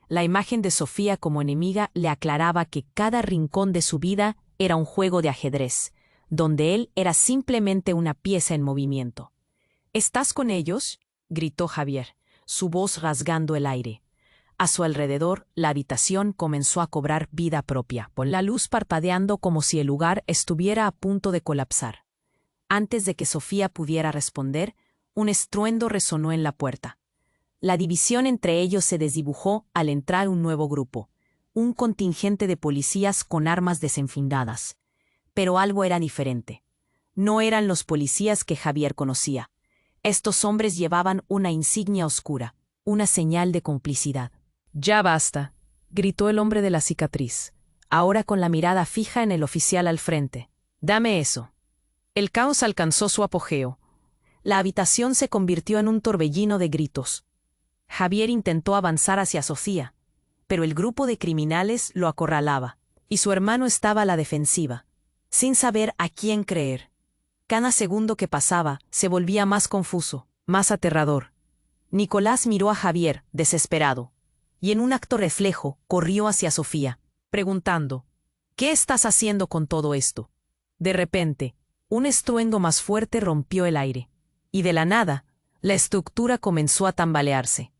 La imagen de Sofía como enemiga le aclaraba que cada rincón de su vida era un juego de ajedrez, donde él era simplemente una pieza en movimiento. ¿Estás con ellos?, gritó Javier, su voz rasgando el aire. A su alrededor, la habitación comenzó a cobrar vida propia, con la luz parpadeando como si el lugar estuviera a punto de colapsar. Antes de que Sofía pudiera responder, un estruendo resonó en la puerta. La división entre ellos se desdibujó al entrar un nuevo grupo, un contingente de policías con armas desenfundadas. Pero algo era diferente. No eran los policías que Javier conocía. Estos hombres llevaban una insignia oscura, una señal de complicidad. «Ya basta», gritó el hombre de la cicatriz, ahora con la mirada fija en el oficial al frente. «Dame eso». El caos alcanzó su apogeo. La habitación se convirtió en un torbellino de gritos. Javier intentó avanzar hacia Sofía, pero el grupo de criminales lo acorralaba, y su hermano estaba a la defensiva, sin saber a quién creer. Cada segundo que pasaba se volvía más confuso, más aterrador. Nicolás miró a Javier, desesperado, y en un acto reflejo corrió hacia Sofía, preguntando: «¿Qué estás haciendo con todo esto?». De repente, un estruendo más fuerte rompió el aire, y de la nada, la estructura comenzó a tambalearse.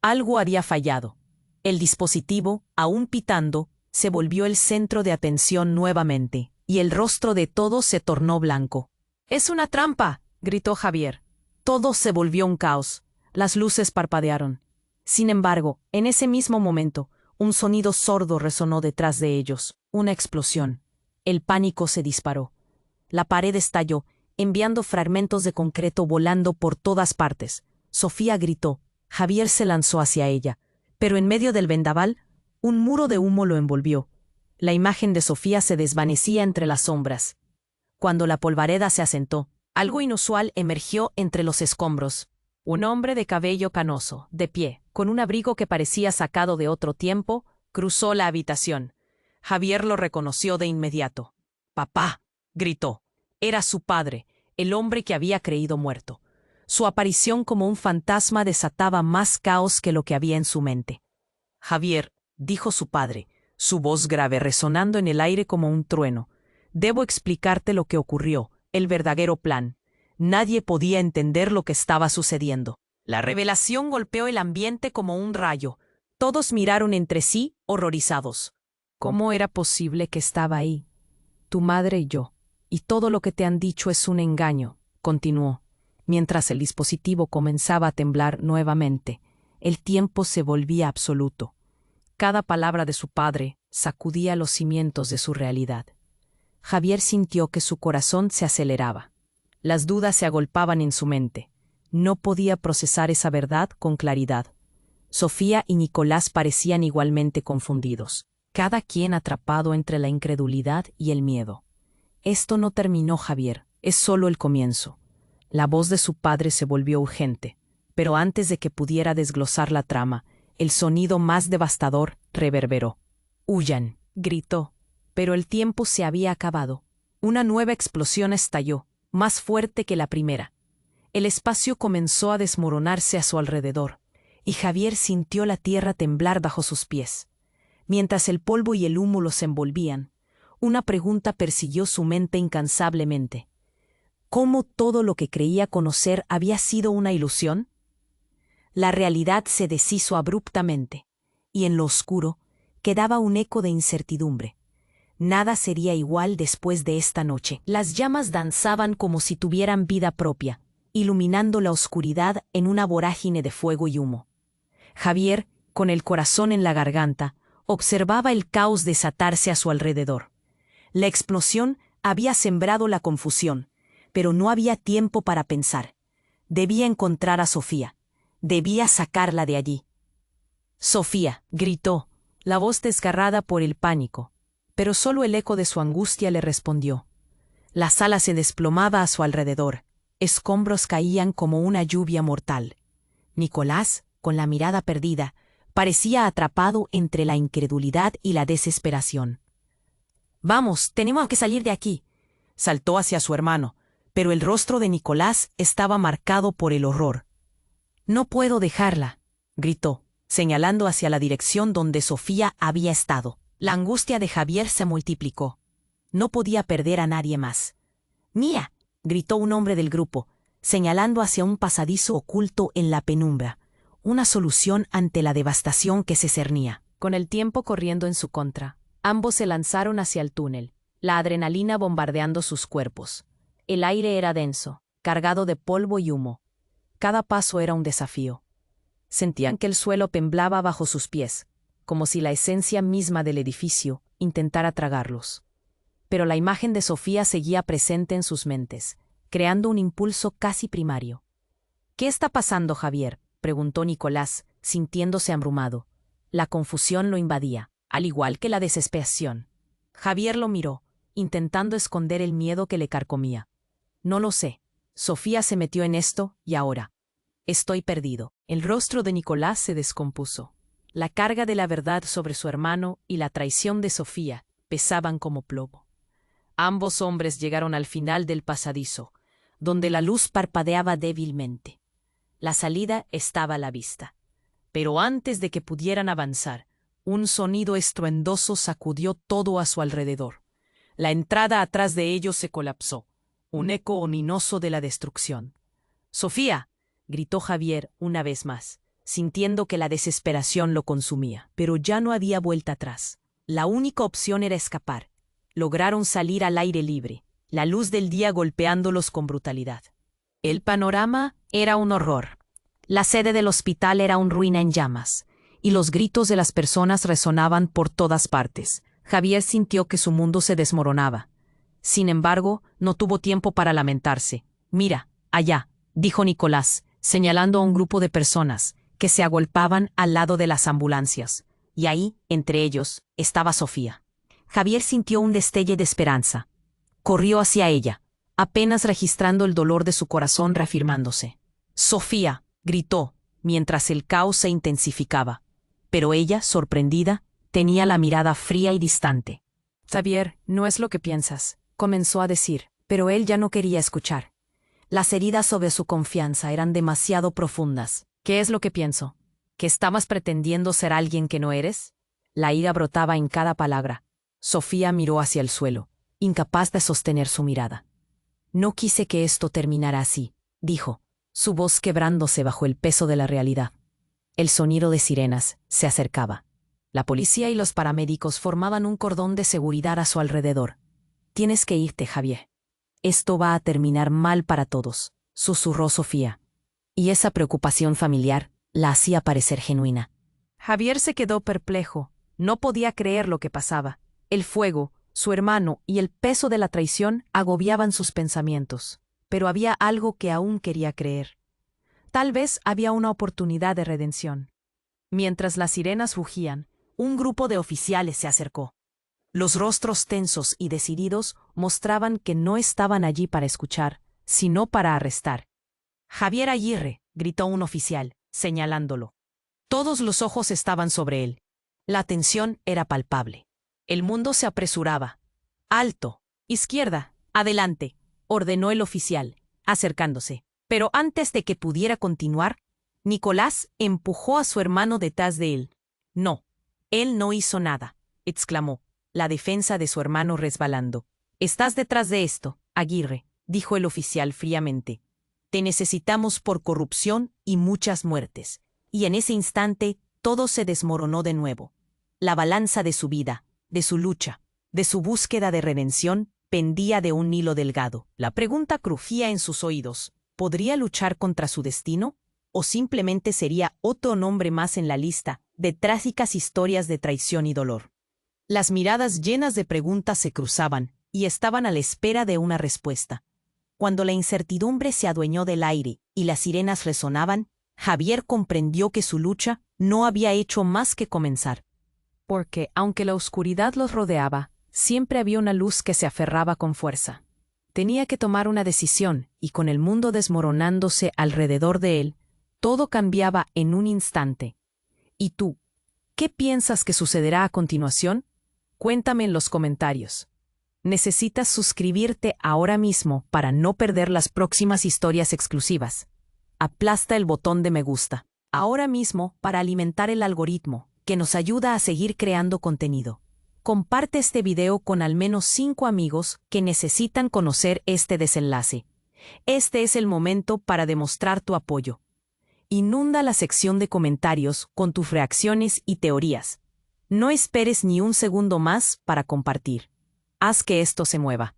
Algo había fallado. El dispositivo, aún pitando, se volvió el centro de atención nuevamente, y el rostro de todos se tornó blanco. «¡Es una trampa!», gritó Javier. Todo se volvió un caos. Las luces parpadearon. Sin embargo, en ese mismo momento, un sonido sordo resonó detrás de ellos, una explosión. El pánico se disparó. La pared estalló, enviando fragmentos de concreto volando por todas partes. Sofía gritó. Javier se lanzó hacia ella, pero en medio del vendaval, un muro de humo lo envolvió. La imagen de Sofía se desvanecía entre las sombras. Cuando la polvareda se asentó, algo inusual emergió entre los escombros. Un hombre de cabello canoso, de pie, con un abrigo que parecía sacado de otro tiempo, cruzó la habitación. Javier lo reconoció de inmediato. «¡Papá!», gritó. Era su padre, el hombre que había creído muerto. Su aparición como un fantasma desataba más caos que lo que había en su mente. «Javier», dijo su padre, su voz grave resonando en el aire como un trueno, «debo explicarte lo que ocurrió, el verdadero plan». Nadie podía entender lo que estaba sucediendo. La revelación golpeó el ambiente como un rayo. Todos miraron entre sí, horrorizados. «¿Cómo era posible que estaba ahí? Tu madre y yo. Y todo lo que te han dicho es un engaño», continuó, mientras el dispositivo comenzaba a temblar nuevamente. El tiempo se volvía absoluto. Cada palabra de su padre sacudía los cimientos de su realidad. Javier sintió que su corazón se aceleraba. Las dudas se agolpaban en su mente. No podía procesar esa verdad con claridad. Sofía y Nicolás parecían igualmente confundidos, cada quien atrapado entre la incredulidad y el miedo. «Esto no terminó, Javier, es solo el comienzo». La voz de su padre se volvió urgente, pero antes de que pudiera desglosar la trama, el sonido más devastador reverberó. «¡Huyan!», gritó, pero el tiempo se había acabado. Una nueva explosión estalló, más fuerte que la primera. El espacio comenzó a desmoronarse a su alrededor, y Javier sintió la tierra temblar bajo sus pies. Mientras el polvo y el humo los envolvían, una pregunta persiguió su mente incansablemente. ¿Cómo todo lo que creía conocer había sido una ilusión? La realidad se deshizo abruptamente, y en lo oscuro quedaba un eco de incertidumbre. Nada sería igual después de esta noche. Las llamas danzaban como si tuvieran vida propia, iluminando la oscuridad en una vorágine de fuego y humo. Javier, con el corazón en la garganta, observaba el caos desatarse a su alrededor. La explosión había sembrado la confusión, pero no había tiempo para pensar. Debía encontrar a Sofía. Debía sacarla de allí. «Sofía», gritó, la voz desgarrada por el pánico, pero solo el eco de su angustia le respondió. La sala se desplomaba a su alrededor. Escombros caían como una lluvia mortal. Nicolás, con la mirada perdida, parecía atrapado entre la incredulidad y la desesperación. «Vamos, tenemos que salir de aquí», saltó hacia su hermano, pero el rostro de Nicolás estaba marcado por el horror. «No puedo dejarla», gritó, señalando hacia la dirección donde Sofía había estado. La angustia de Javier se multiplicó. No podía perder a nadie más. «Mira», gritó un hombre del grupo, señalando hacia un pasadizo oculto en la penumbra, una solución ante la devastación que se cernía. Con el tiempo corriendo en su contra, ambos se lanzaron hacia el túnel, la adrenalina bombardeando sus cuerpos. El aire era denso, cargado de polvo y humo. Cada paso era un desafío. Sentían que el suelo temblaba bajo sus pies, como si la esencia misma del edificio intentara tragarlos. Pero la imagen de Sofía seguía presente en sus mentes, creando un impulso casi primario. «¿Qué está pasando, Javier?», preguntó Nicolás, sintiéndose abrumado. La confusión lo invadía, al igual que la desesperación. Javier lo miró, intentando esconder el miedo que le carcomía. «No lo sé. Sofía se metió en esto y ahora estoy perdido». El rostro de Nicolás se descompuso. La carga de la verdad sobre su hermano y la traición de Sofía pesaban como plomo. Ambos hombres llegaron al final del pasadizo, donde la luz parpadeaba débilmente. La salida estaba a la vista. Pero antes de que pudieran avanzar, un sonido estruendoso sacudió todo a su alrededor. La entrada atrás de ellos se colapsó, un eco ominoso de la destrucción. «¡Sofía!», gritó Javier una vez más, sintiendo que la desesperación lo consumía. Pero ya no había vuelta atrás. La única opción era escapar. Lograron salir al aire libre, la luz del día golpeándolos con brutalidad. El panorama era un horror. La sede del hospital era una ruina en llamas, y los gritos de las personas resonaban por todas partes. Javier sintió que su mundo se desmoronaba. Sin embargo, no tuvo tiempo para lamentarse. «Mira, allá», dijo Nicolás, señalando a un grupo de personas que se agolpaban al lado de las ambulancias. Y ahí, entre ellos, estaba Sofía. Javier sintió un destello de esperanza. Corrió hacia ella, apenas registrando el dolor de su corazón reafirmándose. «¡Sofía!», gritó, mientras el caos se intensificaba. Pero ella, sorprendida, tenía la mirada fría y distante. «Javier, no es lo que piensas», comenzó a decir, pero él ya no quería escuchar. Las heridas sobre su confianza eran demasiado profundas. «¿Qué es lo que pienso? ¿Que estabas pretendiendo ser alguien que no eres?». La ira brotaba en cada palabra. Sofía miró hacia el suelo, incapaz de sostener su mirada. «No quise que esto terminara así», dijo, su voz quebrándose bajo el peso de la realidad. El sonido de sirenas se acercaba. La policía y los paramédicos formaban un cordón de seguridad a su alrededor. «Tienes que irte, Javier. Esto va a terminar mal para todos», susurró Sofía. Y esa preocupación familiar la hacía parecer genuina. Javier se quedó perplejo. No podía creer lo que pasaba. El fuego, su hermano y el peso de la traición agobiaban sus pensamientos. Pero había algo que aún quería creer. Tal vez había una oportunidad de redención. Mientras las sirenas rugían, un grupo de oficiales se acercó. Los rostros tensos y decididos mostraban que no estaban allí para escuchar, sino para arrestar. «Javier Aguirre», gritó un oficial, señalándolo. Todos los ojos estaban sobre él. La tensión era palpable. El mundo se apresuraba. «Alto, izquierda», Adelante, ordenó el oficial, acercándose. Pero antes de que pudiera continuar, Nicolás empujó a su hermano detrás de él. No, él no hizo nada, exclamó, la defensa de su hermano resbalando. Estás detrás de esto, Aguirre, dijo el oficial fríamente. Te necesitamos por corrupción y muchas muertes. Y en ese instante todo se desmoronó de nuevo. La balanza de su vida, de su lucha, de su búsqueda de redención, pendía de un hilo delgado. La pregunta crujía en sus oídos. ¿Podría luchar contra su destino? ¿O simplemente sería otro nombre más en la lista de trágicas historias de traición y dolor? Las miradas llenas de preguntas se cruzaban y estaban a la espera de una respuesta. Cuando la incertidumbre se adueñó del aire y las sirenas resonaban, Javier comprendió que su lucha no había hecho más que comenzar. Porque, aunque la oscuridad los rodeaba, siempre había una luz que se aferraba con fuerza. Tenía que tomar una decisión, y con el mundo desmoronándose alrededor de él, todo cambiaba en un instante. ¿Y tú? ¿Qué piensas que sucederá a continuación? Cuéntame en los comentarios. Necesitas suscribirte ahora mismo para no perder las próximas historias exclusivas. Aplasta el botón de me gusta ahora mismo para alimentar el algoritmo que nos ayuda a seguir creando contenido. Comparte este video con al menos 5 amigos que necesitan conocer este desenlace. Este es el momento para demostrar tu apoyo. Inunda la sección de comentarios con tus reacciones y teorías. No esperes ni un segundo más para compartir. Haz que esto se mueva.